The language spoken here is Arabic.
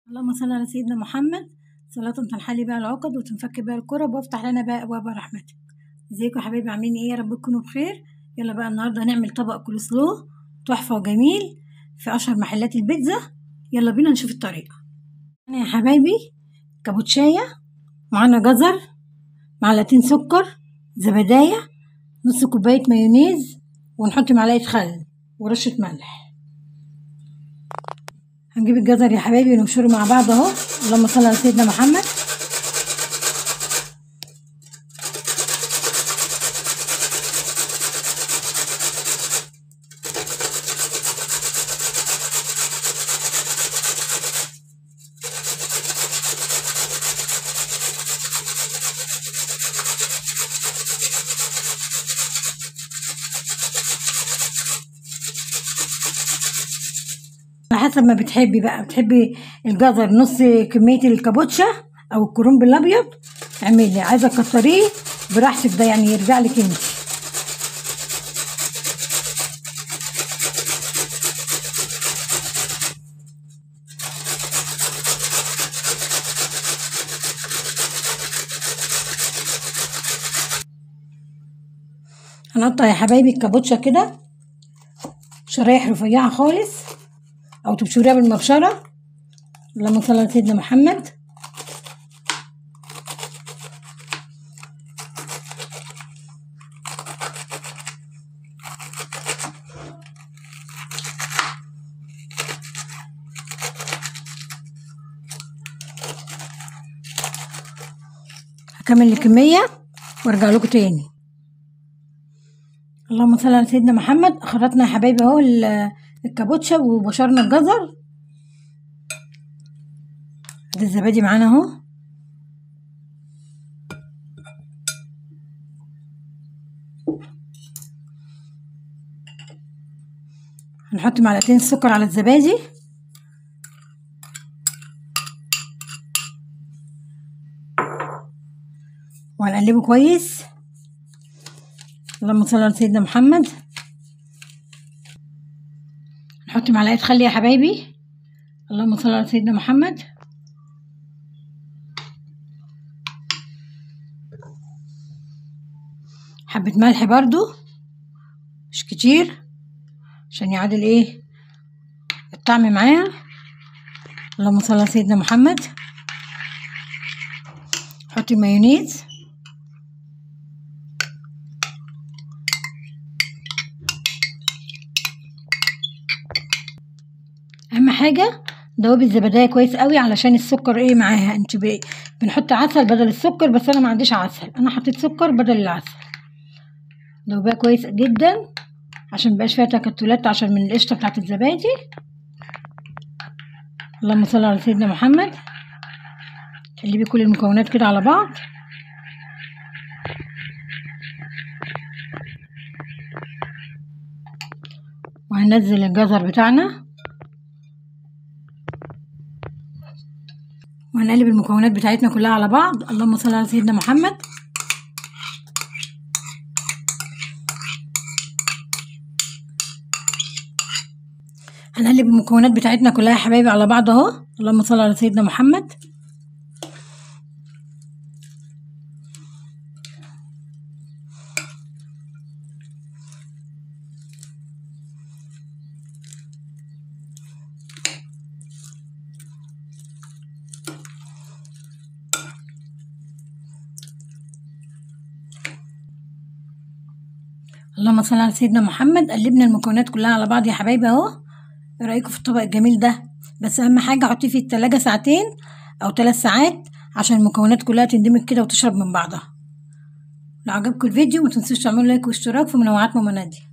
اللهم صل على سيدنا محمد. صلاة تنحل بها العقد وتنفك بها الكرب وافتح لنا بها ابواب رحمتك. ازيكم يا حبايبي، عاملين ايه؟ يا رب تكونوا بخير. يلا بقى النهارده هنعمل طبق كول سلو تحفه وجميل في اشهر محلات البيتزا. يلا بينا نشوف الطريقه. انا يا حبايبي كابوتشايه، معانا جزر، معلقتين سكر، زبدايه، نص كوبايه مايونيز، ونحط معلقه خل ورشه ملح. هنجيب الجزر يا حبايبي ونبشره مع بعض اهو. اللهم صل على سيدنا محمد. على حسب ما بتحبي بقى، بتحبي الجزر نص كمية الكابوتشا او الكرنب الابيض اعملي، عايزة تكتريه براحتك، ده يعني يرجع لك انت. هنقطع يا حبايبي الكابوتشا كده شرايح رفيعة خالص او تبشريها بالمبشرة. اللهم صل على سيدنا محمد. هكمل الكمية وارجع لكم تاني. اللهم صل على سيدنا محمد. خرطنا يا حبايبي اهو الكابوتشا وبشرنا الجزر. ادي الزبادي معانا اهو. هنحط معلقتين سكر على الزبادي وهنقلبه كويس. اللهم صل على سيدنا محمد. نحط معلقه خل يا حبايبي. اللهم صل على سيدنا محمد. حبه ملح برضو مش كتير عشان يعادل ايه الطعم معاها. اللهم صل على سيدنا محمد. حطي مايونيز. اهم حاجه دوبي الزبدايه كويس قوي علشان السكر ايه معاها. انت بنحط عسل بدل السكر، بس انا ما عنديش عسل، انا حطيت سكر بدل العسل. دوبيها كويس جدا عشان مبقاش فيها تكتلات عشان من القشطه بتاعت الزبادي. اللهم صل على سيدنا محمد. قلبي كل المكونات كده على بعض. وهننزل الجزر بتاعنا وهنقلب المكونات بتاعتنا كلها على بعض. اللهم صل على سيدنا محمد. هنقلب المكونات بتاعتنا كلها يا حبايبي على بعض اهو. اللهم صل على سيدنا محمد. اللهم صل على سيدنا محمد. قلبنا المكونات كلها على بعض يا حبايبي اهو. ايه رايكم في الطبق الجميل ده؟ بس اهم حاجه حطيه في التلاجة ساعتين او 3 ساعات عشان المكونات كلها تندمج كده وتشرب من بعضها. لو عجبكم الفيديو متنسوش تعملوا لايك واشتراك في منوعات ماما نادية.